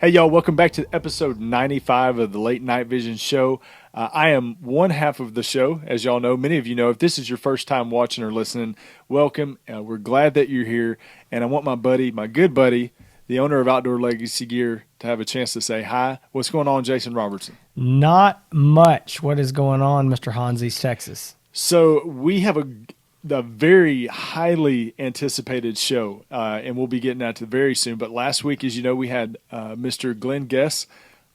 Hey, y'all, welcome back to episode 95 of the Late Night Vision Show. I am one half of the show, as y'all know. Many of you know, if this is your first time watching or listening, welcome. We're glad that you're here. And I want my buddy, my good buddy, the owner of Outdoor Legacy Gear, to have a chance to say hi. What's going on, Jason Robertson? Not much. What is going on, Mr. Hans, Texas? So we have a very highly anticipated show, and we'll be getting that to very soon. But last week, as you know, we had Mr. Glenn Guess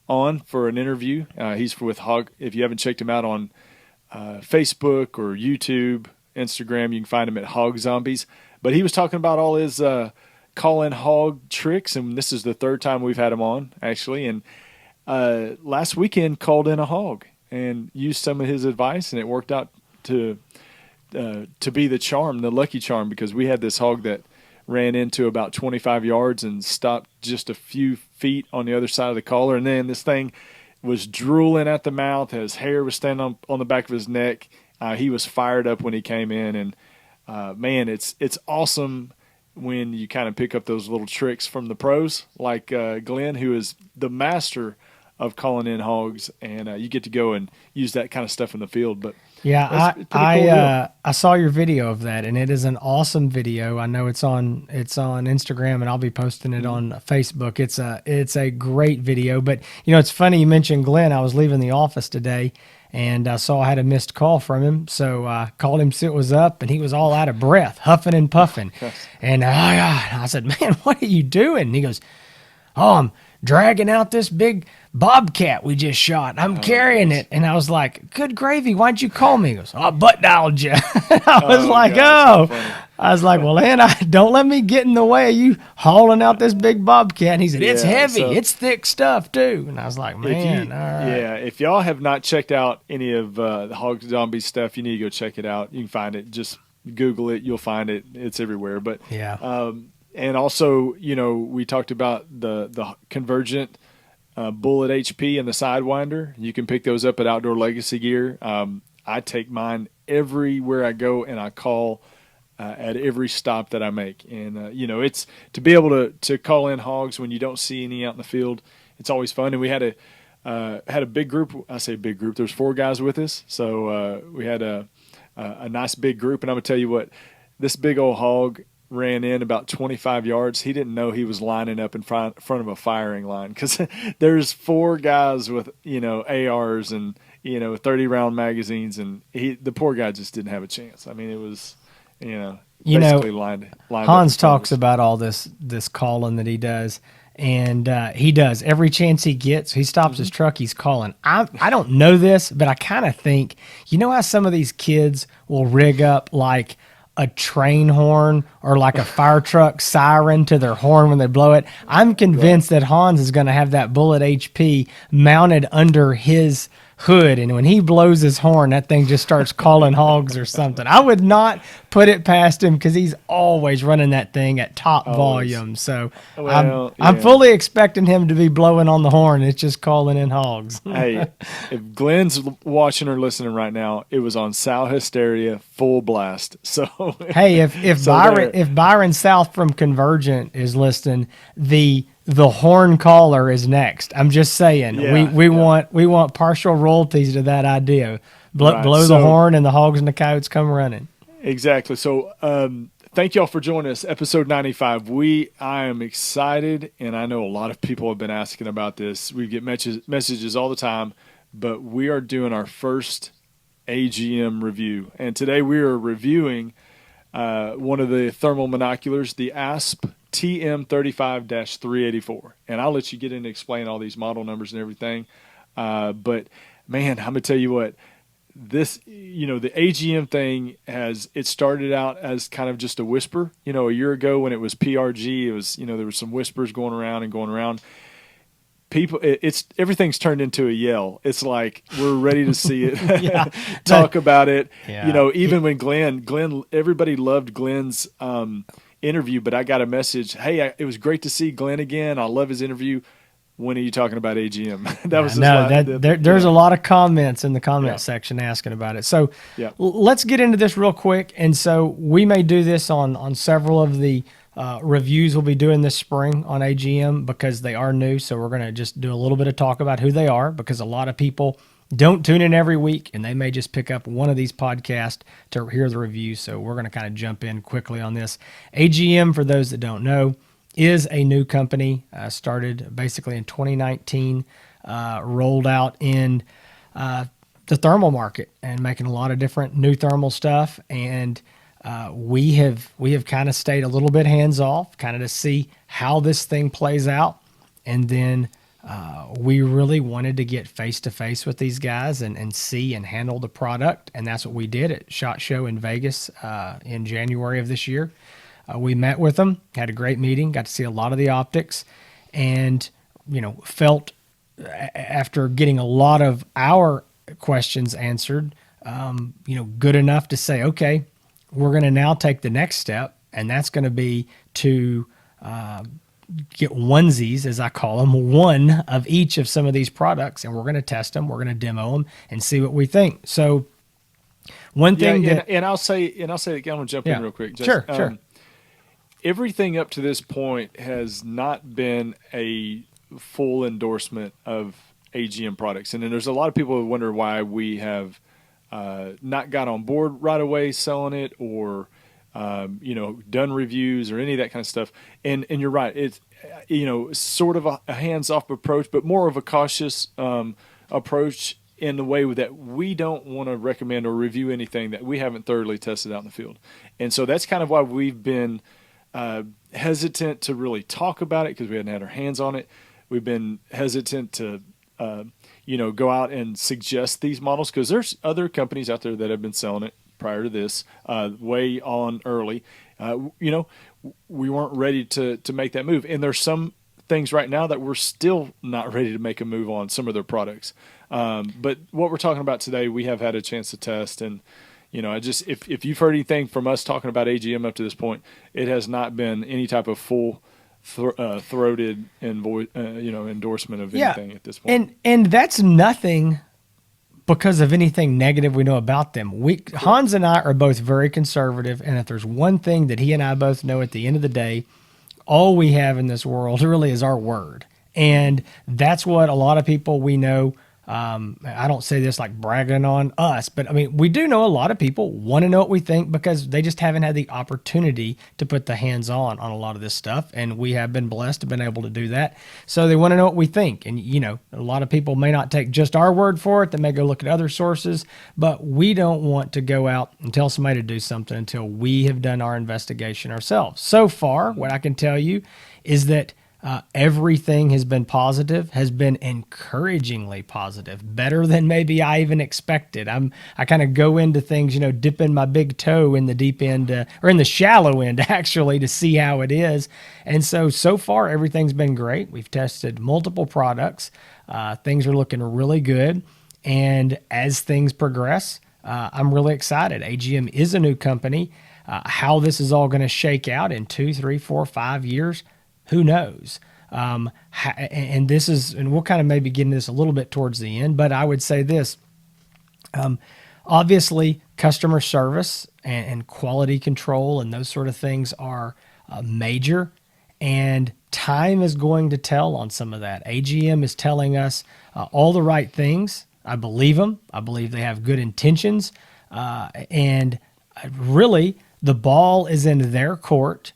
on for an interview. He's with Hog. If you haven't checked him out on Facebook or YouTube, Instagram, you can find him at Hog Zombies. But he was talking about all his call-in hog tricks, and this is the third time we've had him on, actually. And last weekend called in a hog and used some of his advice, and it worked out to be the charm, the lucky charm, because we had this hog that ran into about 25 yards and stopped just a few feet on the other side of the collar. And then this thing was drooling at the mouth. His hair was standing on the back of his neck. He was fired up when he came in. And, man, it's awesome when you kind of pick up those little tricks from the pros like Glenn, who is the master of calling in hogs. And you get to go and use that kind of stuff in the field. But yeah, I saw your video of that, and it is an awesome video. I know it's on Instagram, and I'll be posting it on Facebook. It's a great video. But you know, it's funny you mentioned Glenn. I was leaving the office today, and I saw I had a missed call from him, so I called him, see it was up, and he was all out of breath, huffing and puffing. And I said, "Man, what are you doing?" And he goes, "Oh, I'm dragging out this big bobcat we just shot. I'm carrying it." And I was like, "Good gravy, why'd you call me?" He goes, "I butt dialed you." I was like, gosh, I was like, "Well, man, don't let me get in the way of you hauling out this big bobcat." And he said, "It's heavy. It's thick stuff too." And I was like, "Man, all right." Yeah, if y'all have not checked out any of the Hog Zombie stuff, you need to go check it out. You can find it. Just Google it. You'll find it. It's everywhere. But yeah. And also, you know, we talked about the Convergent Bullet HP and the Sidewinder. You can pick those up at Outdoor Legacy Gear. I take mine everywhere I go, and I call at every stop that I make. And, you know, it's to be able to call in hogs when you don't see any out in the field. It's always fun. And we had a big group. I say big group. There's 4 guys with us. So we had a nice big group. And I'm going to tell you what, this big old hog ran in about 25 yards. He didn't know he was lining up in front of a firing line, because there's 4 guys with, you know, ARs and, you know, 30-round magazines, and the poor guy just didn't have a chance. I mean, it was, you know, basically lined Hans up talks about all this calling that he does, and he does every chance he gets. He stops his truck, he's calling. I don't know this, but I kind of think, you know how some of these kids will rig up like a train horn or like a fire truck siren to their horn when they blow it? I'm convinced that Hans is going to have that Bullet HP mounted under his hood, and when he blows his horn, that thing just starts calling hogs or something. I would not put it past him, because he's always running that thing at top volume. So I'm fully expecting him to be blowing on the horn. It's just calling in hogs. Hey, if Glenn's watching or listening right now, it was on Sal Hysteria full blast. So hey, if Byron South from Convergent is listening, the horn caller is next. I'm just saying, we want partial royalties to that idea. Blow the horn, and the hogs and the coyotes come running. Exactly. So thank y'all for joining us, episode 95. I am excited, and I know a lot of people have been asking about this. We get messages all the time, but we are doing our first AGM review, and today we are reviewing one of the thermal monoculars, the ASP TM-35-384. And I'll let you get in and explain all these model numbers and everything. But, man, I'm going to tell you what, this, you know, the AGM thing it started out as kind of just a whisper. You know, a year ago when it was PRG, it was, you know, there were some whispers going around. People, everything's turned into a yell. It's like we're ready to see it, talk about it. Yeah. You know, even when Glenn, everybody loved Glenn's interview, but I got a message, "Hey, it was great to see Glenn again. I love his interview. When are you talking about AGM?" There's a lot of comments in the comment section asking about it. So let's get into this real quick. And so we may do this on several of the reviews we'll be doing this spring on AGM because they are new. So we're going to just do a little bit of talk about who they are, because a lot of people don't tune in every week and they may just pick up one of these podcasts to hear the review. So we're going to kind of jump in quickly on this. AGM, for those that don't know, is a new company, started basically in 2019, rolled out in the thermal market and making a lot of different new thermal stuff. And we have kind of stayed a little bit hands off, kind of to see how this thing plays out. And then we really wanted to get face to face with these guys and see and handle the product. And that's what we did at SHOT Show in Vegas in January of this year. We met with them, had a great meeting, got to see a lot of the optics, and, felt after getting a lot of our questions answered, good enough to say, okay, we're going to now take the next step, and that's going to be to get onesies, as I call them, one of each of some of these products, and we're going to test them, we're going to demo them, and see what we think. So one thing I'll say again, I'm going to jump in real quick. Sure. Everything up to this point has not been a full endorsement of AGM products. And then there's a lot of people who wonder why we have not got on board right away selling it, or done reviews or any of that kind of stuff. And you're right. It's, sort of a hands-off approach, but more of a cautious approach in the way that we don't want to recommend or review anything that we haven't thoroughly tested out in the field. And so that's kind of why we've been hesitant to really talk about it, because we hadn't had our hands on it. We've been hesitant to, go out and suggest these models, because there's other companies out there that have been selling it prior to this, way on early. We weren't ready to make that move. And there's some things right now that we're still not ready to make a move on, some of their products. But what we're talking about today, we have had a chance to test. And, if you've heard anything from us talking about AGM up to this point, it has not been any type of full throated endorsement of anything at this point. And that's nothing because of anything negative we know about them. Hans and I are both very conservative, and if there's one thing that he and I both know at the end of the day, all we have in this world really is our word. And that's what a lot of people we know, I don't say this like bragging on us, but I mean, we do know a lot of people want to know what we think because they just haven't had the opportunity to put the hands on a lot of this stuff. And we have been blessed to have been able to do that. So they want to know what we think. And, a lot of people may not take just our word for it. They may go look at other sources, but we don't want to go out and tell somebody to do something until we have done our investigation ourselves. So far, what I can tell you is that everything has been positive, has been encouragingly positive, better than maybe I even expected. I kind of go into things, dipping my big toe in the deep end, or in the shallow end actually, to see how it is. And so far everything's been great. We've tested multiple products. Things are looking really good. And as things progress, I'm really excited. AGM is a new company. How this is all going to shake out in 2, 3, 4, 5 years, who knows? And we'll kind of maybe get into this a little bit towards the end, but I would say this. Obviously, customer service and quality control and those sort of things are major, and time is going to tell on some of that. AGM is telling us all the right things. I believe them. I believe they have good intentions. And really, the ball is in their court.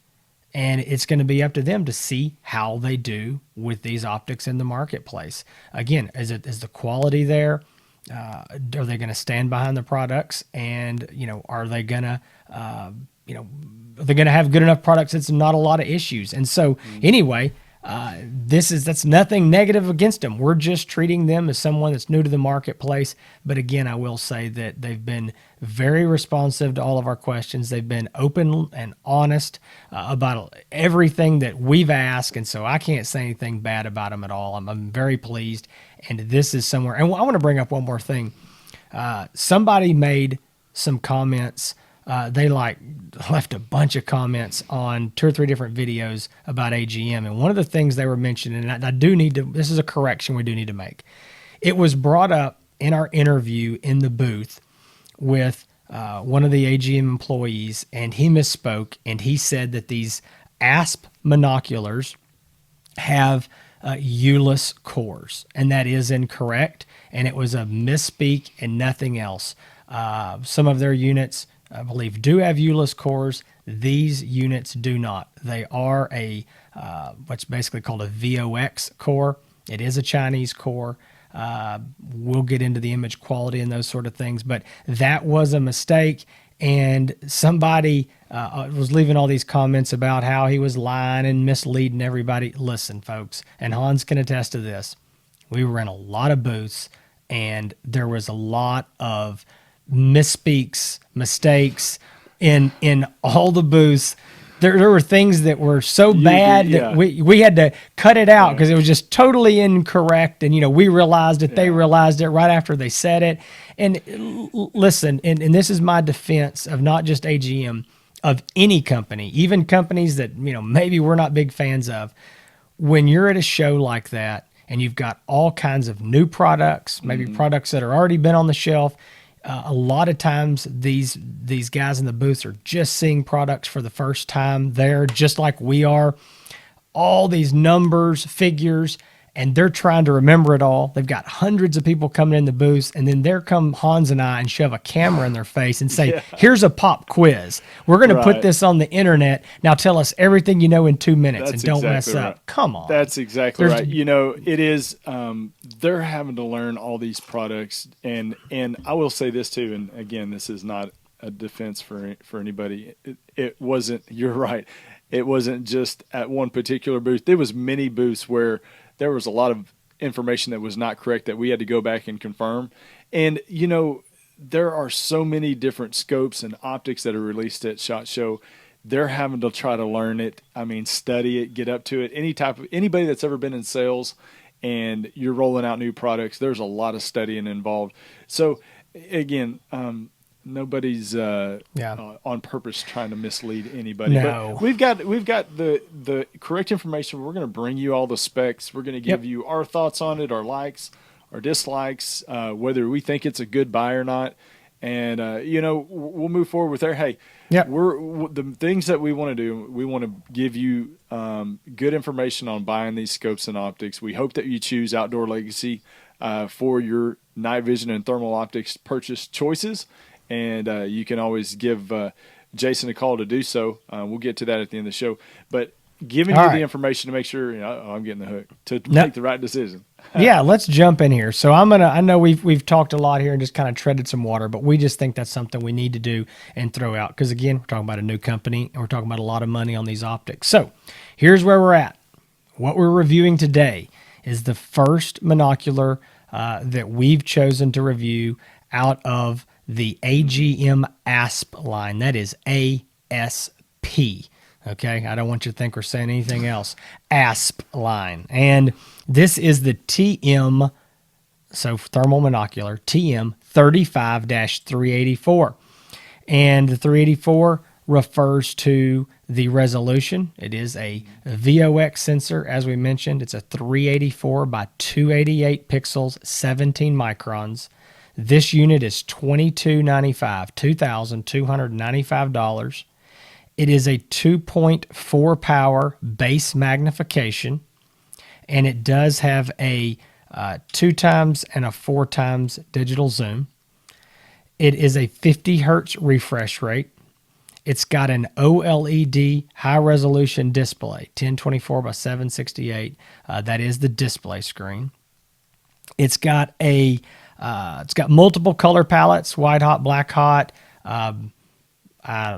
And it's going to be up to them to see how they do with these optics in the marketplace. Again, is the quality there? Are they going to stand behind the products? And are they going to have good enough products? It's not a lot of issues. And so anyway, that's nothing negative against them. We're just treating them as someone that's new to the marketplace. But again, I will say that they've been very responsive to all of our questions. They've been open and honest about everything that we've asked. And so I can't say anything bad about them at all. I'm very pleased. And this is somewhere, and I want to bring up one more thing. Somebody made some comments. They left a bunch of comments on 2 or 3 different videos about AGM. And one of the things they were mentioning, and I do need to, this is a correction we do need to make. It was brought up in our interview in the booth with one of the AGM employees, and he misspoke, and he said that these ASP monoculars have U-less cores, and that is incorrect, and it was a misspeak and nothing else. Some of their units, I believe, do have U-less cores. These units do not. They are a what's basically called a VOX core. It is a Chinese core. We'll get into the image quality and those sort of things, but that was a mistake. And somebody was leaving all these comments about how he was lying and misleading everybody. Listen, folks, and Hans can attest to this. We were in a lot of booths, and there was a lot of misspeaks, mistakes in all the booths. There were things that were so bad that we had to cut it out because it was just totally incorrect. And, we realized it, they realized it right after they said it. And listen, and this is my defense of not just AGM, of any company, even companies that, maybe we're not big fans of. When you're at a show like that and you've got all kinds of new products, maybe products that are already been on the shelf, a lot of times these guys in the booths are just seeing products for the first time. They're just like we are, all these numbers, figures, and they're trying to remember it all. They've got hundreds of people coming in the booths, and then there come Hans and I and shove a camera in their face and say, here's a pop quiz. We're going to put this on the internet. Now tell us everything you know in 2 minutes. That's and don't exactly mess up. Come on. That's exactly right. It is, they're having to learn all these products. And I will say this too, and again, this is not a defense for anybody. It wasn't, you're right. It wasn't just at one particular booth. There was many booths where there was a lot of information that was not correct that we had to go back and confirm. And, there are so many different scopes and optics that are released at SHOT Show. They're having to try to learn it. I mean, study it, get up to it. Anybody that's ever been in sales and you're rolling out new products, there's a lot of studying involved. So again, nobody's on purpose trying to mislead anybody. No. But we've got the correct information. We're going to bring you all the specs. We're going to give you our thoughts on it, our likes, our dislikes, whether we think it's a good buy or not. And we'll move forward with there. Hey, we're the things that we want to do. We want to give you good information on buying these scopes and optics. We hope that you choose Outdoor Legacy for your night vision and thermal optics purchase choices. And you can always give Jason a call to do so. We'll get to that at the end of the show. But giving you the information to make sure I'm getting the hook to make the right decision. Yeah, let's jump in here. So I know we've talked a lot here and just kind of treaded some water, but we just think that's something we need to do and throw out. Because again, we're talking about a new company and we're talking about a lot of money on these optics. So here's where we're at. What we're reviewing today is the first monocular that we've chosen to review out of the AGM ASP line. That is ASP. Okay, I don't want you to think we're saying anything else. ASP line. And this is the TM, so thermal monocular, TM-35-384. And the 384 refers to the resolution. It is a VOX sensor, as we mentioned. It's a 384 by 288 pixels, 17 microns. This unit is $2,295. It is a 2.4 power base magnification, and it does have a 2 times and a 4 times digital zoom. It is a 50 hertz refresh rate. It's got an OLED high resolution display, 1024 by 768. That is the display screen. It's got multiple color palettes, white hot, black hot.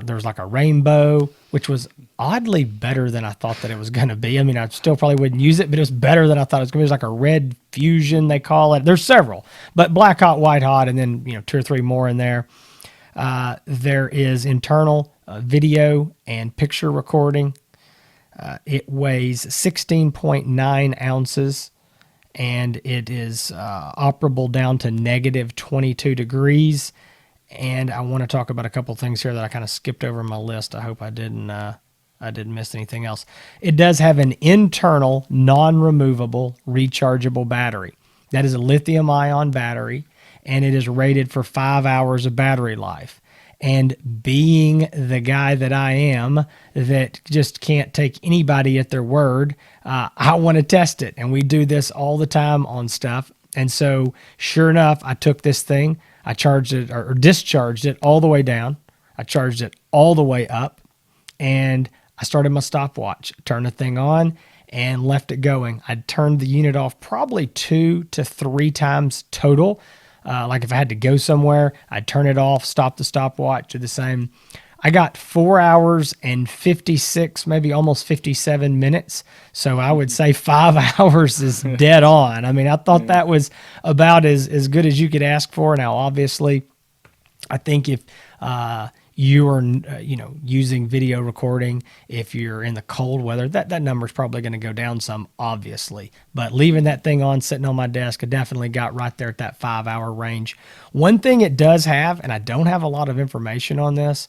There's like a rainbow, which was oddly better than I thought that it was going to be. I mean, I still probably wouldn't use it, but it was better than I thought it was going to be. There's like a red fusion, they call it. There's several, but black hot, white hot, and then 2 or 3 more in there. There is internal video and picture recording. It weighs 16.9 ounces. And it is operable down to negative 22 degrees. And I want to talk about a couple things here that I kind of skipped over in my list. I hope I didn't miss anything else. It does have an internal, non-removable, rechargeable battery. That is a lithium-ion battery, and it is rated for 5 hours of battery life. And being the guy that I am, that just can't take anybody at their word, I want to test it. And we do this all the time on stuff. And so, sure enough, I took this thing, I charged it or discharged it all the way down. I charged it all the way up, and I started my stopwatch, turned the thing on, and left it going. I turned the unit off probably 2 to 3 times total. Like if I had to go somewhere, I'd turn it off, stop the stopwatch, do the same. I got 4 hours and 56, maybe almost 57 minutes. So I would say 5 hours is dead on. I mean, I thought that was about as good as you could ask for. Now, obviously, I think if you are, using video recording, if you're in the cold weather, that number is probably going to go down some, obviously. But leaving that thing on, sitting on my desk, I definitely got right there at that 5-hour range. One thing it does have, and I don't have a lot of information on this,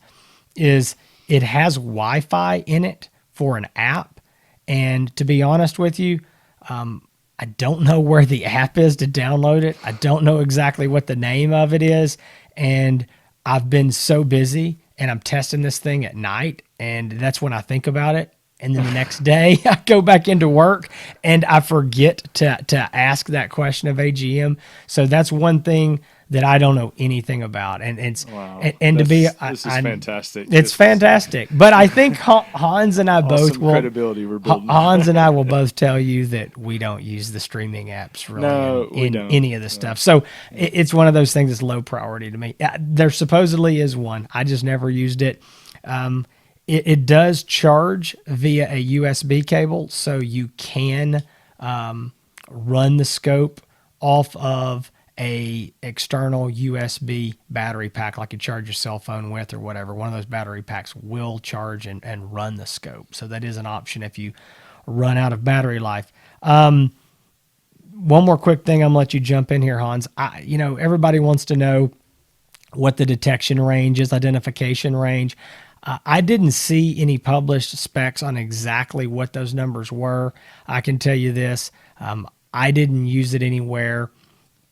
is it has Wi-Fi in it for an app. And to be honest with you, I don't know where the app is to download it. I don't know exactly what the name of it is. And I've been so busy, and I'm testing this thing at night, and that's when I think about it. And then the next day I go back into work and I forget to ask that question of AGM. So that's one thing that I don't know anything about. And it's, Wow. and to be, this is fantastic. It's fantastic. But I think Hans and I both Awesome will, credibility we're building. Hans and I will both tell you that we don't use the streaming apps really No, we in don't. any of this stuff. So it's one of those things that's low priority to me. There supposedly is one. I just never used it. It does charge via a USB cable, so you can run the scope off of a external USB battery pack, like you charge your cell phone with or whatever. One of those battery packs will charge and run the scope. So that is an option if you run out of battery life. One more quick thing, I'm gonna let you jump in here, Hans. Everybody wants to know what the detection range is, identification range. I didn't see any published specs on exactly what those numbers were. I can tell you this. I didn't use it anywhere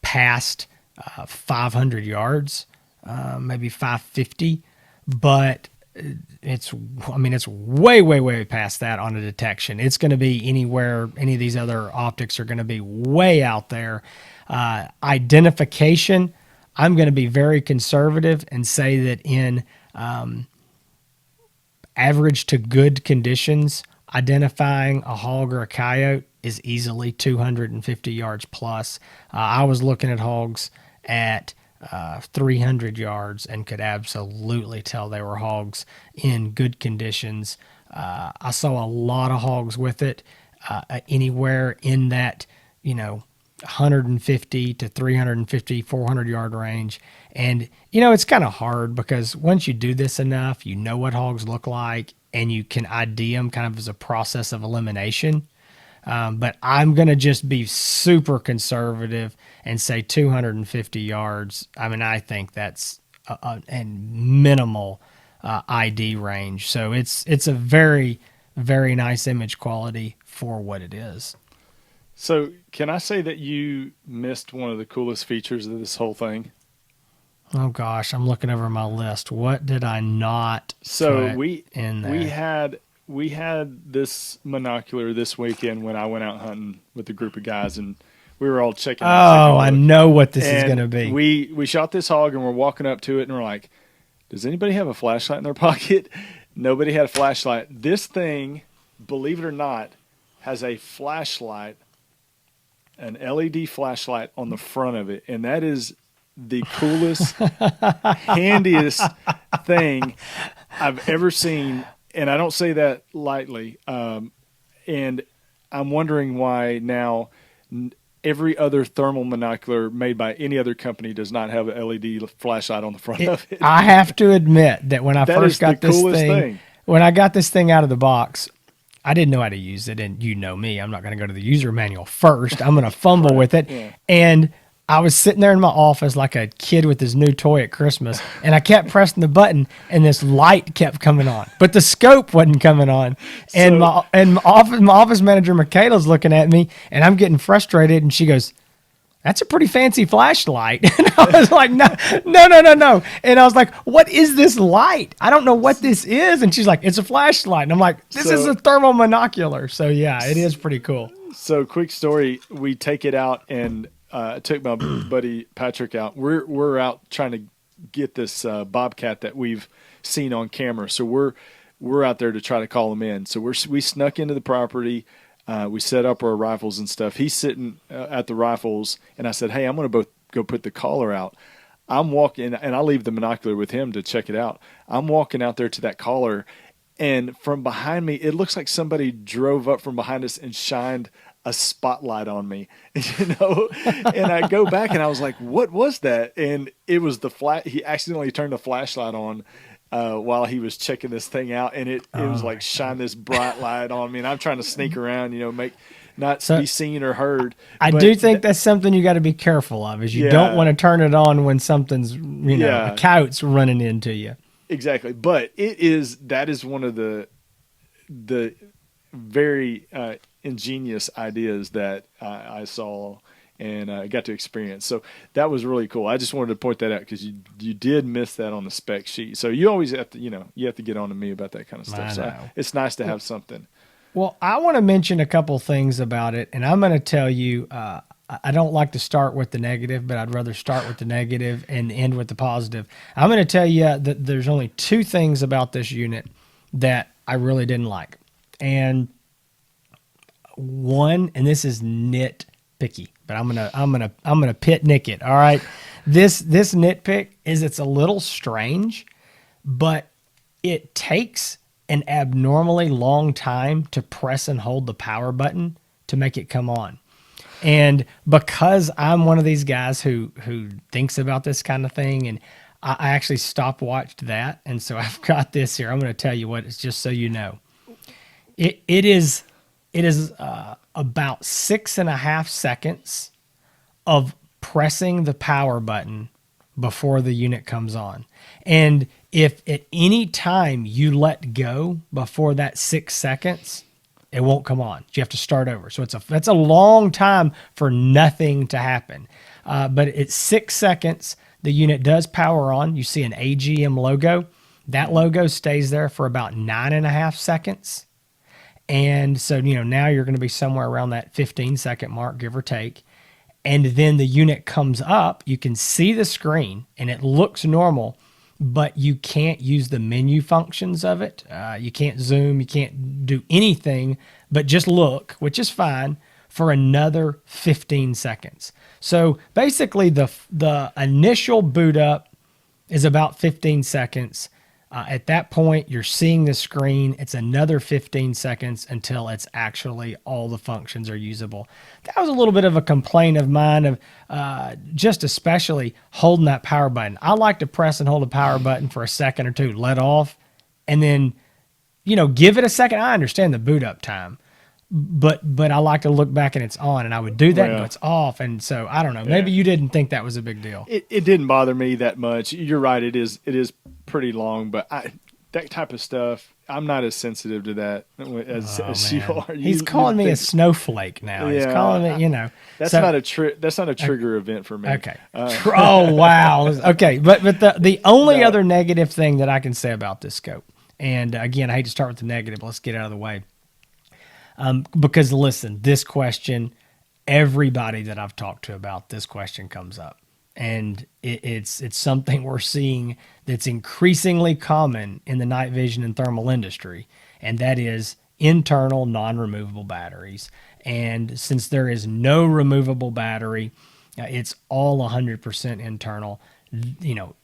past 500 yards, maybe 550, but it's way, way, way past that on a detection. It's going to be anywhere, any of these other optics are going to be way out there. Identification, I'm going to be very conservative and say that in average to good conditions, identifying a hog or a coyote is easily 250 yards plus. I was looking at hogs at 300 yards and could absolutely tell they were hogs in good conditions. I saw a lot of hogs with it, anywhere in that, 150 to 350, 400 yard range. And, it's kind of hard because once you do this enough, you know what hogs look like and you can ID them kind of as a process of elimination. But I'm going to just be super conservative and say 250 yards. I mean, I think that's a minimal ID range. So it's a very, very nice image quality for what it is. So can I say that you missed one of the coolest features of this whole thing? Oh gosh, I'm looking over my list. What did I not So put in there? We had this monocular this weekend when I went out hunting with a group of guys, and we were all checking. I know what this is going to be. We shot this hog, and we're walking up to it, and we're like, "Does anybody have a flashlight in their pocket?" Nobody had a flashlight. This thing, believe it or not, has a flashlight, an LED flashlight on the front of it, and that is the coolest, handiest thing I've ever seen. And I don't say that lightly. And I'm wondering why now every other thermal monocular made by any other company does not have an LED flashlight on the front of it. I have to admit that when I first got this thing, when I got this thing out of the box, I didn't know how to use it. And you know me, I'm not going to go to the user manual first. I'm going to fumble with it. Yeah. And I was sitting there in my office like a kid with his new toy at Christmas, and I kept pressing the button, and this light kept coming on, but the scope wasn't coming on. And my office manager Michaela's looking at me, and I'm getting frustrated, and she goes, that's a pretty fancy flashlight. And I was like, no, no, no, no, no. And I was like, what is this light? I don't know what this is. And she's like, it's a flashlight. And I'm like, this is a thermal monocular. So yeah, it is pretty cool. So quick story, we take it out and took my buddy Patrick out. We're out trying to get this bobcat that we've seen on camera. So we're out there to try to call him in. So we snuck into the property. We set up our rifles and stuff. He's sitting at the rifles, and I said, hey, I'm going to go put the collar out. I'm walking, and I leave the monocular with him to check it out. I'm walking out there to that collar, and from behind me, it looks like somebody drove up from behind us and shined a spotlight on me, and I go back and I was like, what was that? And it was he accidentally turned the flashlight on while he was checking this thing out, and it was like shine this bright light on me, and I'm trying to sneak around, not be seen or heard. I do think that's something you got to be careful of, is you don't want to turn it on when something's, a coyote's running into you. Exactly. But that is one of the very ingenious ideas that I saw and got to experience. So that was really cool. I just wanted to point that out because you did miss that on the spec sheet. So you always have to, you have to get on to me about that kind of stuff. So it's nice to have something. Well, I want to mention a couple things about it, and I'm going to tell you, I don't like to start with the negative, but I'd rather start with the negative and end with the positive. I'm going to tell you that there's only two things about this unit that I really didn't like. And one, and this is nitpicky, but I'm gonna pit nick it. All right. This nitpick is it's a little strange, but it takes an abnormally long time to press and hold the power button to make it come on. And because I'm one of these guys who thinks about this kind of thing, and I actually stopwatched that, and so I've got this here. I'm going to tell you what it's, just so you know. It is about 6.5 seconds of pressing the power button before the unit comes on. And if at any time you let go before that 6 seconds, it won't come on. You have to start over. So that's a long time for nothing to happen. But at 6 seconds, the unit does power on. You see an AGM logo. That logo stays there for about 9.5 seconds. And so, now you're going to be somewhere around that 15-second mark, give or take. And then the unit comes up. You can see the screen, and it looks normal, but you can't use the menu functions of it. You can't zoom. You can't do anything but just look, which is fine, for another 15 seconds. So basically, the initial boot up is about 15 seconds. At that point, you're seeing the screen. It's another 15 seconds until it's actually all the functions are usable. That was a little bit of a complaint of mine of just especially holding that power button. I like to press and hold a power button for a second or two, let off, and then, give it a second. I understand the boot up time, but I like to look back and it's on, and I would do that and it's off. And so I don't know, maybe you didn't think that was a big deal. It didn't bother me that much. You're right. It is pretty long, but that type of stuff, I'm not as sensitive to that as you are. He's calling me a snowflake now. He's calling me, That's not a trigger event for me. Okay. Oh wow. Okay, but the only other negative thing that I can say about this scope, and again, I hate to start with the negative. Let's get it out of the way. Because listen, this question, everybody that I've talked to about this question comes up. And it's something we're seeing that's increasingly common in the night vision and thermal industry, and that is internal non-removable batteries. And since there is no removable battery, it's all 100% internal.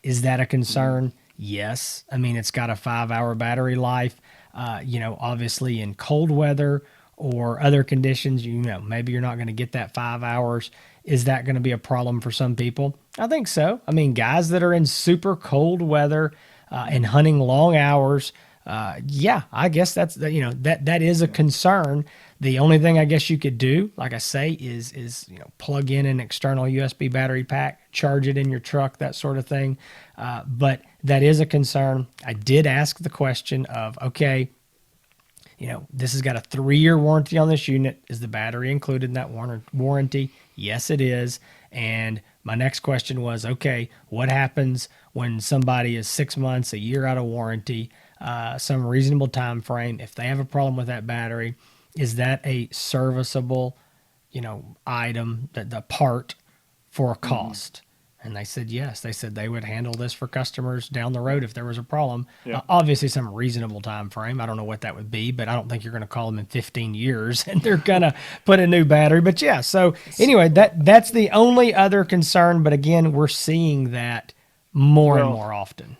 Is that a concern? Yes. I mean, it's got a 5-hour battery life. Obviously in cold weather or other conditions, maybe you're not going to get that 5 hours. Is that going to be a problem for some people? I think so. I mean, guys that are in super cold weather and hunting long hours, I guess that is a concern. The only thing I guess you could do, like I say, is plug in an external USB battery pack, charge it in your truck, that sort of thing. But that is a concern. I did ask the question of, okay, this has got a 3-year warranty on this unit. Is the battery included in that warranty? Yes, it is. And my next question was, okay, what happens when somebody is 6 months, a year out of warranty, some reasonable time frame? If they have a problem with that battery, is that a serviceable, item, that the part for a cost? And they said yes. They said they would handle this for customers down the road if there was a problem. Yeah. Obviously, some reasonable time frame. I don't know what that would be, but I don't think you're going to call them in 15 years and they're going to put a new battery. But yeah, so anyway, that's the only other concern. But again, we're seeing that more and more often.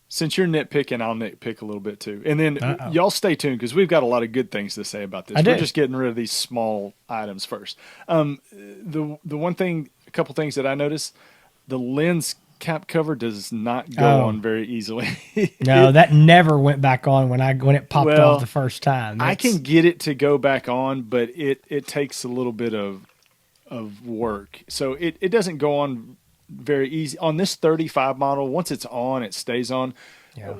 Since you're nitpicking, I'll nitpick a little bit too. And then y'all stay tuned because we've got a lot of good things to say about this. We're just getting rid of these small items first. The one thing, a couple things that I noticed, the lens cap cover does not go on very easily. No, that never went back on when it popped off the first time. I can get it to go back on, but it takes a little bit of work. So it doesn't go on very easy. On this 35 model, once it's on, it stays on. Yeah.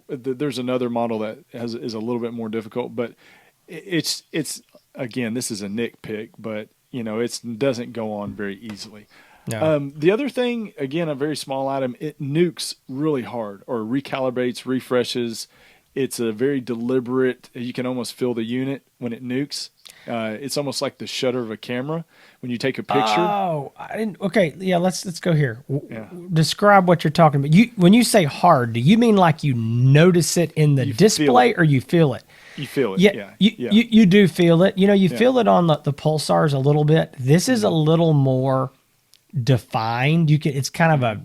There's another model that is a little bit more difficult, but it's again, this is a nitpick, but it doesn't go on very easily. No. The other thing, again, a very small item, it nukes really hard or recalibrates, refreshes. It's a very deliberate, you can almost feel the unit when it nukes. It's almost like the shutter of a camera when you take a picture. Oh, I didn't. Okay, yeah, let's go here. Describe what you're talking about. When you say hard, do you mean like you notice it in the display or you feel it? You feel it, yeah. You do feel it. You feel it on the pulsars a little bit. This is a little more defined. It's kind of a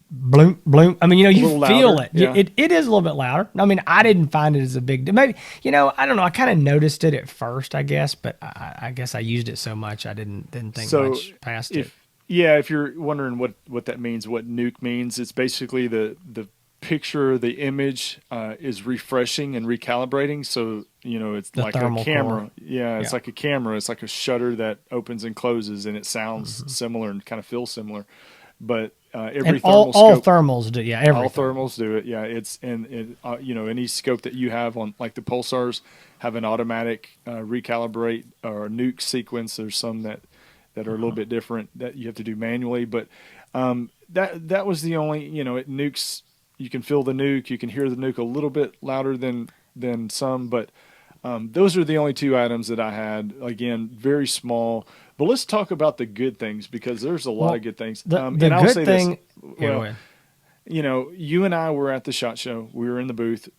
bloom bloom. I mean, you feel it. Yeah. It is a little bit louder. I mean, I didn't find it as a big deal. Maybe, I don't know. I kind of noticed it at first, I guess, but I guess I used it so much I didn't think much past it. Yeah, if you're wondering what that means, what nuke means, it's basically the picture, the image is refreshing and recalibrating. So, it's like a camera. Core. Yeah, it's like a camera. It's like a shutter that opens and closes, and it sounds similar and kind of feels similar. But every all thermals do, everything. All thermals do it, yeah. It's any scope that you have on, like the pulsars, have an automatic recalibrate or nuke sequence. There's some that are a little bit different that you have to do manually, but that was the only, it nukes. You can feel the nuke. You can hear the nuke a little bit louder than some, but those are the only two items that I had. Again, very small. But let's talk about the good things because there's a lot of good things. And I'll say this. You and I were at the SHOT Show. We were in the booth.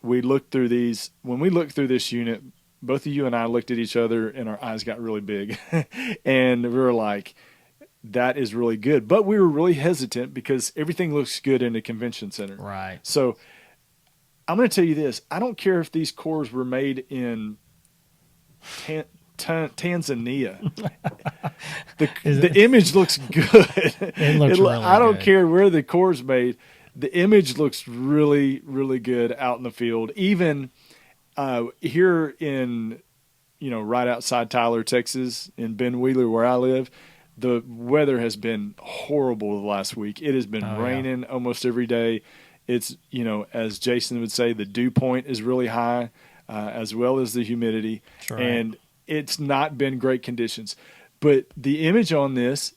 We looked through these. When we looked through this unit, both of you and I looked at each other and our eyes got really big. And we were like, that is really good. But we were really hesitant because everything looks good in a convention center. Right. So I'm going to tell you this. I don't care if these cores were made in Tanzania. The image looks good. It looks really I don't good. care where the core's made. The image looks really, really good out in the field. Even here in, right outside Tyler, Texas, in Ben Wheeler, where I live, the weather has been horrible the last week. It has been raining almost every day. It's, as Jason would say, the dew point is really high, as well as the humidity. Right. And it's not been great conditions. But the image on this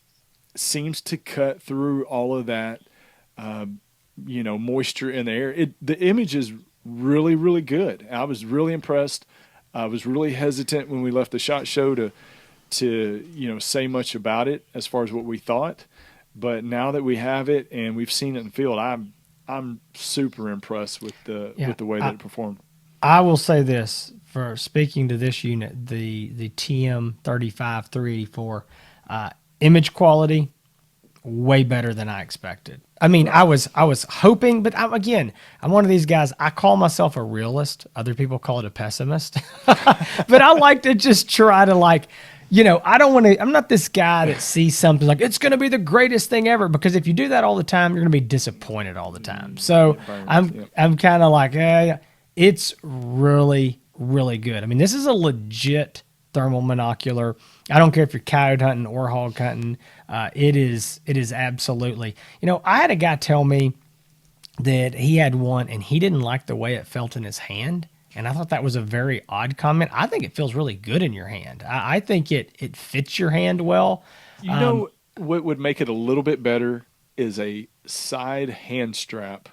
seems to cut through all of that, moisture in the air. The image is really, really good. I was really impressed. I was really hesitant when we left the SHOT Show to say much about it as far as what we thought. But now that we have it and we've seen it in the field, I'm super impressed with the way that it performed. I will say this, for speaking to this unit, the TM-35-384, image quality, way better than I expected. I mean, I was hoping, but I'm one of these guys, I call myself a realist. Other people call it a pessimist. But I like to just try to I'm not this guy that sees something like it's going to be the greatest thing ever, because if you do that all the time, you're going to be disappointed all the time. So I'm kind of like, it's really, really good. I mean, this is a legit thermal monocular. I don't care if you're coyote hunting or hog hunting. It is absolutely. I had a guy tell me that he had one and he didn't like the way it felt in his hand. And I thought that was a very odd comment. I think it feels really good in your hand. I think it fits your hand well. what would make it a little bit better is a side hand strap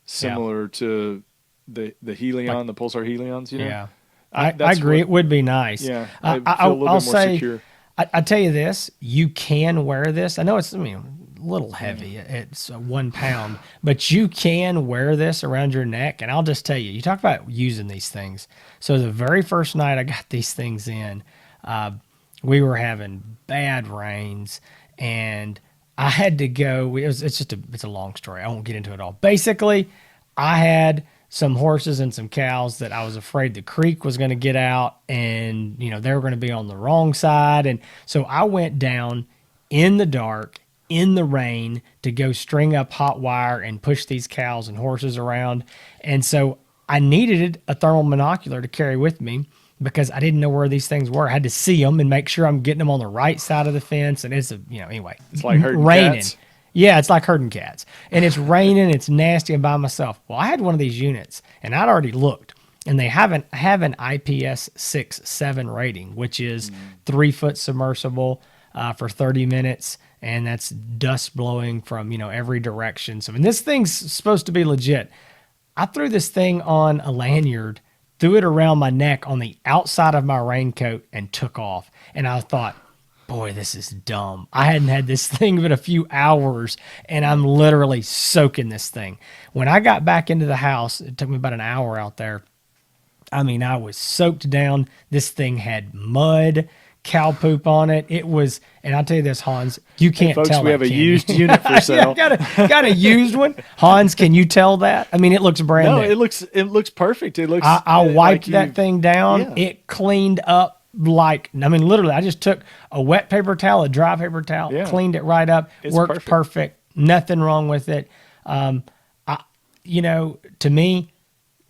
similar to the Helion, the Pulsar Helions. You know, Yeah, I agree. It would be nice. Yeah, I, I feel a little I'll bit more say, secure. I tell you this: you can wear this. I know it's, I mean, a little heavy. It's 1 pound, but you can wear this around your neck. And I'll just tell you, you talk about using these things. So the very first night I got these things in, we were having bad rains, and I had to go. It's a long story. I won't get into it all. Basically, I had some horses and some cows that I was afraid the creek was going to get out, and they were going to be on the wrong side, and so I went down in the dark, in the rain, to go string up hot wire and push these cows and horses around. And so I needed a thermal monocular to carry with me because I didn't know where these things were. I had to see them and make sure I'm getting them on the right side of the fence. And anyway, It's like herding raining. cats. Yeah, it's like herding cats. And it's raining, it's nasty. I'm by myself. Well, I had one of these units, and I'd already looked, and they have an IPS 6-7 rating, which is 3-foot submersible for 30 minutes, and that's dust blowing from every direction. So, and this thing's supposed to be legit. I threw this thing on a lanyard, threw it around my neck on the outside of my raincoat, and took off. And I thought, boy, this is dumb. I hadn't had this thing but a few hours, and I'm literally soaking this thing. When I got back into the house, it took me about an hour out there. I mean, I was soaked down. This thing had mud, cow poop on it. It was, and I'll tell you this, Hans, you can't Folks, tell we that, have a can you? used unit for sale. Yeah, got a used one. Hans, can you tell that? I mean, it looks brand No, new. it looks perfect. It looks. I wiped like that thing down. Yeah. It cleaned up literally, I just took a wet paper towel, a dry paper towel, Yeah. cleaned it right up. It's Worked perfect. Nothing wrong with it. To me,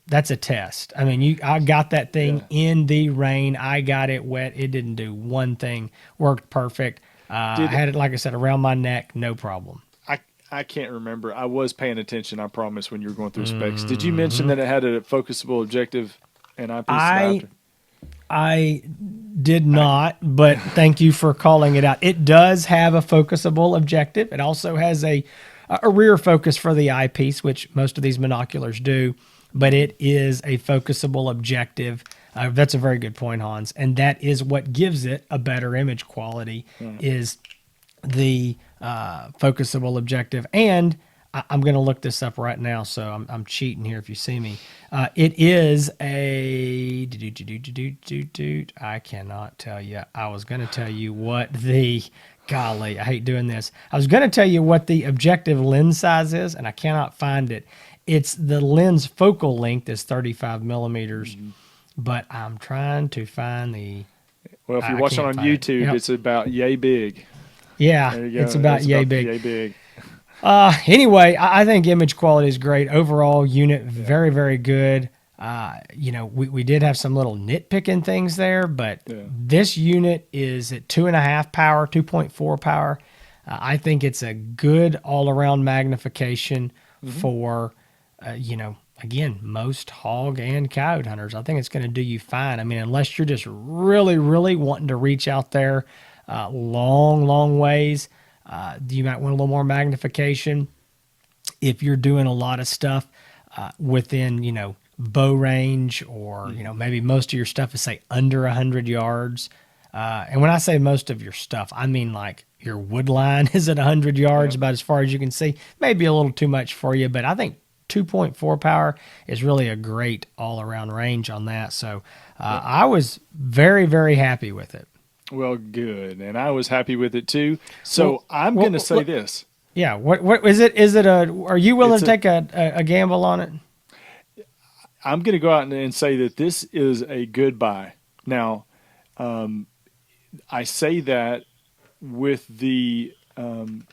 that's a test. I mean, I got that thing in the rain. I got it wet. It didn't do one thing. Worked perfect. I had it, like I said, around my neck. No problem. I can't remember. I was paying attention, I promise, when you were going through specs. Did you mention that it had a focusable objective and eyepiece adapter? I did not, but thank you for calling it out. It does have a focusable objective. It also has a rear focus for the eyepiece, which most of these monoculars do, but it is a focusable objective. That's a very good point, Hans. And that is what gives it a better image quality is the focusable objective. And I'm going to look this up right now, so I'm cheating here if you see me. It is a... I cannot tell you. I was going to tell you what the... Golly, I hate doing this. I was going to tell you what the objective lens size is, and I cannot find it. It's the lens focal length is 35 millimeters, but I'm trying to find the... Well, if you're watching on YouTube, it's about yay big. Yeah, There you go. it's about yay big. Yay big. Anyway, I think image quality is great. Overall unit, very, very good. We did have some little nitpicking things there, but this unit is at 2.5 power, 2.4 power. I think it's a good all-around magnification for, again, most hog and coyote hunters. I think it's going to do you fine. I mean, unless you're just really, really wanting to reach out there long, long ways, you might want a little more magnification. If you're doing a lot of stuff within, bow range, or maybe most of your stuff is, say, under 100 yards, and when I say most of your stuff, I mean like your wood line is at 100 yards, about as far as you can see. Maybe a little too much for you, but I think 2.4 power is really a great all-around range on that. So I was very, very happy with it. Well, good, and I was happy with it too. So I'm going to say this. Yeah, what is it? Is it are you willing to take a gamble on it? I'm going to go out and say that this is a good buy. Now, I say that with the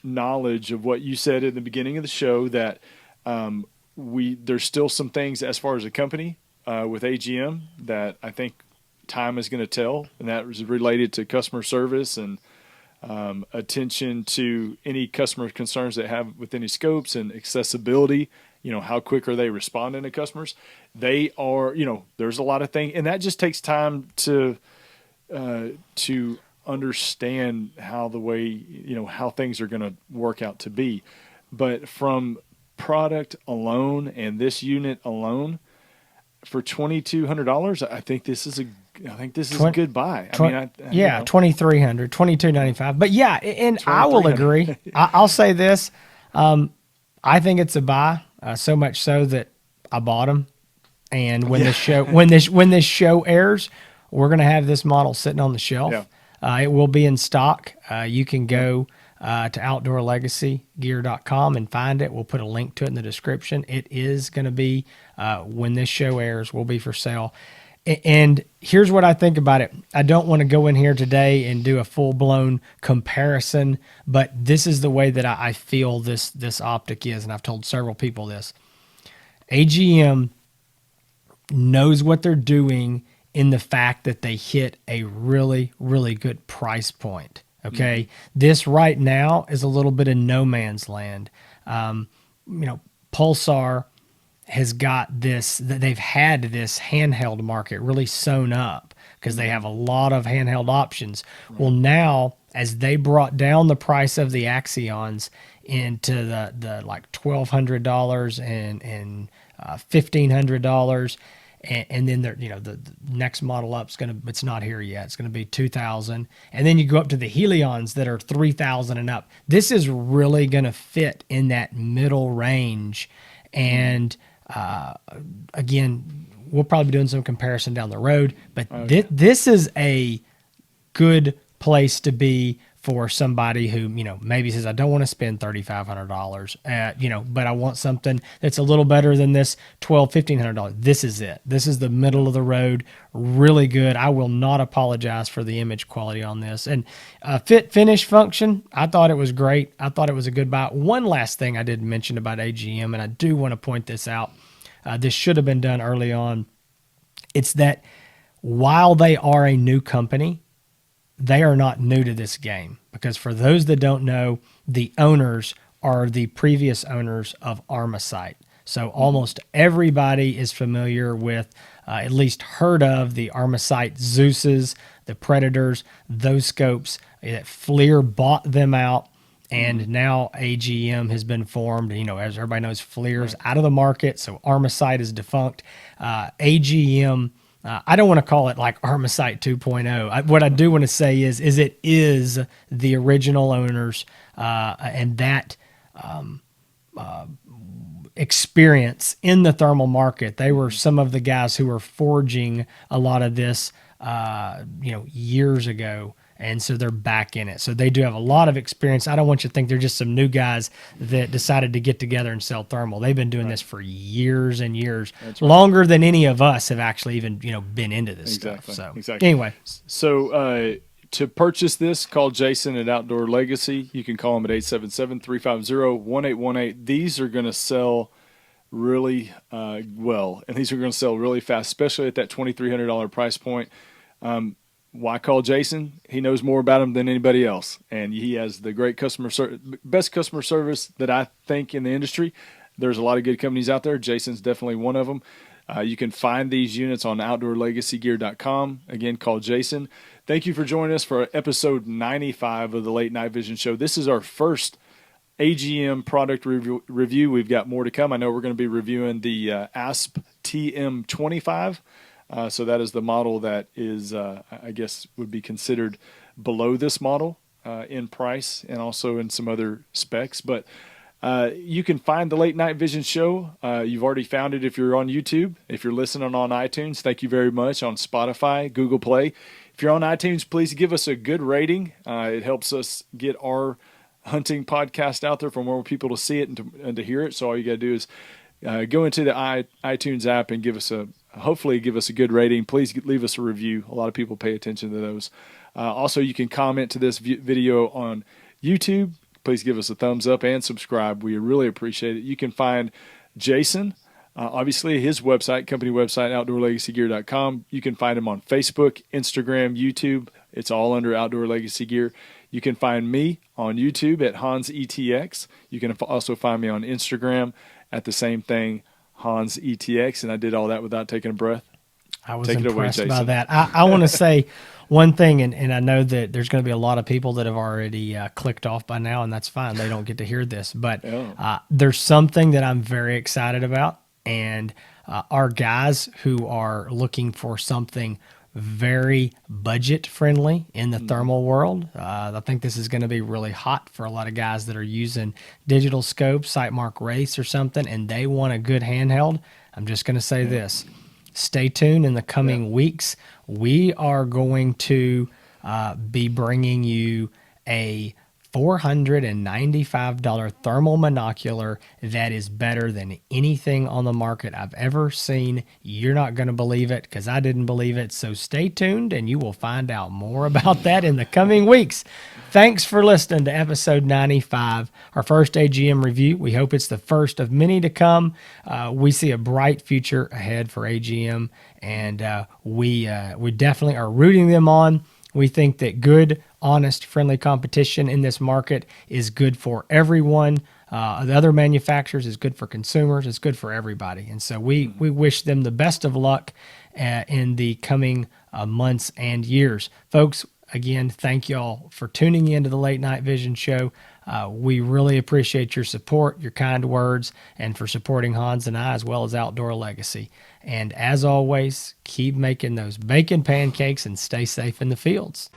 knowledge of what you said in the beginning of the show, that there's still some things as far as a company with AGM that I think time is going to tell, and that was related to customer service and attention to any customer concerns they have with any scopes and accessibility. How quick are they responding to customers? They are, there's a lot of things, and that just takes time to understand how how things are going to work out to be. But from product alone and this unit alone, for $2,200, I think this is a good buy. I mean, yeah, 2,300, 2,295. But yeah, and I will agree. I'll say this: I think it's a buy. So much so that I bought them. And when this show airs, we're going to have this model sitting on the shelf. Yeah. It will be in stock. You can go to outdoorlegacygear.com and find it. We'll put a link to it in the description. It is going to be, when this show airs, will be for sale. And here's what I think about it. I don't want to go in here today and do a full-blown comparison, but this is the way that I feel this optic is, and I've told several people this. AGM knows what they're doing in the fact that they hit a really, really good price point. Okay. This right now is a little bit of no man's land. Pulsar has got they've had this handheld market really sewn up because they have a lot of handheld options. Right. Well, now as they brought down the price of the Axions into the like $1,200 and $1,500, and then the next model up it's not here yet. It's going to be 2,000, and then you go up to the Helions that are 3,000 and up. This is really going to fit in that middle range, and again, we'll probably be doing some comparison down the road, but this is a good place to be for somebody who, maybe says, I don't want to spend $3,500, but I want something that's a little better than this $1,200-$1,500. This is it. This is the middle of the road. Really good. I will not apologize for the image quality on this. And fit finish function, I thought it was great. I thought it was a good buy. One last thing I did mention about AGM, and I do want to point this out. This should have been done early on. It's that while they are a new company, they are not new to this game, because for those that don't know, the owners are the previous owners of Armasight. So almost everybody is familiar with, at least heard of, the Armasight Zeuses, the Predators, those scopes. That FLIR bought them out, and now AGM has been formed. As everybody knows, FLIR's out of the market, so Armasight is defunct. AGM, I don't want to call it like Armasight 2.0. What I do want to say is it is the original owners, and that experience in the thermal market. They were some of the guys who were forging a lot of this, years ago. And so they're back in it. So they do have a lot of experience. I don't want you to think they're just some new guys that decided to get together and sell thermal. They've been doing this for years and years, longer than any of us have actually even been into this stuff. So anyway, so to purchase this, call Jason at Outdoor Legacy. You can call him at 877-350-1818. These are going to sell really well, and these are going to sell really fast, especially at that $2,300 price point. Why call Jason? He knows more about them than anybody else, and he has the great best customer service that I think in the industry. There's a lot of good companies out there. Jason's definitely one of them. You can find these units on outdoorlegacygear.com. Again, call Jason. Thank you for joining us for episode 95 of the Late Night Vision Show. This is our first AGM product review. We've got more to come. I know we're going to be reviewing the ASP TM-35. So that is the model that is, I guess, would be considered below this model in price and also in some other specs. But you can find the Late Night Vision Show. You've already found it if you're on YouTube. If you're listening on iTunes, thank you very much. On Spotify, Google Play. If you're on iTunes, please give us a good rating. It helps us get our hunting podcast out there for more people to see it and to hear it. So all you got to do is go into the iTunes app and hopefully give us a good rating. Please leave us a review. A lot of people pay attention to those. Also, you can comment to this video on YouTube. Please give us a thumbs up and subscribe. We really appreciate it. You can find Jason, obviously his website, company website, outdoorlegacygear.com. You can find him on Facebook, Instagram, YouTube. It's all under Outdoor Legacy Gear. You can find me on YouTube at Hans ETX. You can also find me on Instagram at the same thing, Hans ETX, and I did all that without taking a breath. I was Take it away, impressed by Jason. that. I want to say one thing, and I know that there's going to be a lot of people that have already clicked off by now, and that's fine. They don't get to hear this. But Oh. there's something that I'm very excited about, and our guys who are looking for something very budget friendly in the thermal world. I think this is going to be really hot for a lot of guys that are using digital scopes, Sightmark Race or something, and they want a good handheld. I'm just going to say this. Stay tuned in the coming weeks. We are going to be bringing you a $495 thermal monocular that is better than anything on the market I've ever seen. You're not going to believe it because I didn't believe it. So stay tuned and you will find out more about that in the coming weeks. Thanks for listening to episode 95, our first AGM review. We hope it's the first of many to come. We see a bright future ahead for AGM, and we definitely are rooting them on. We think that good, honest, friendly competition in this market is good for everyone. The other manufacturers is good for consumers. It's good for everybody. And so we wish them the best of luck in the coming months and years. Folks, again, thank you all for tuning in to the Late Night Vision Show. We really appreciate your support, your kind words, and for supporting Hans and I as well as Outdoor Legacy. And as always, keep making those bacon pancakes and stay safe in the fields.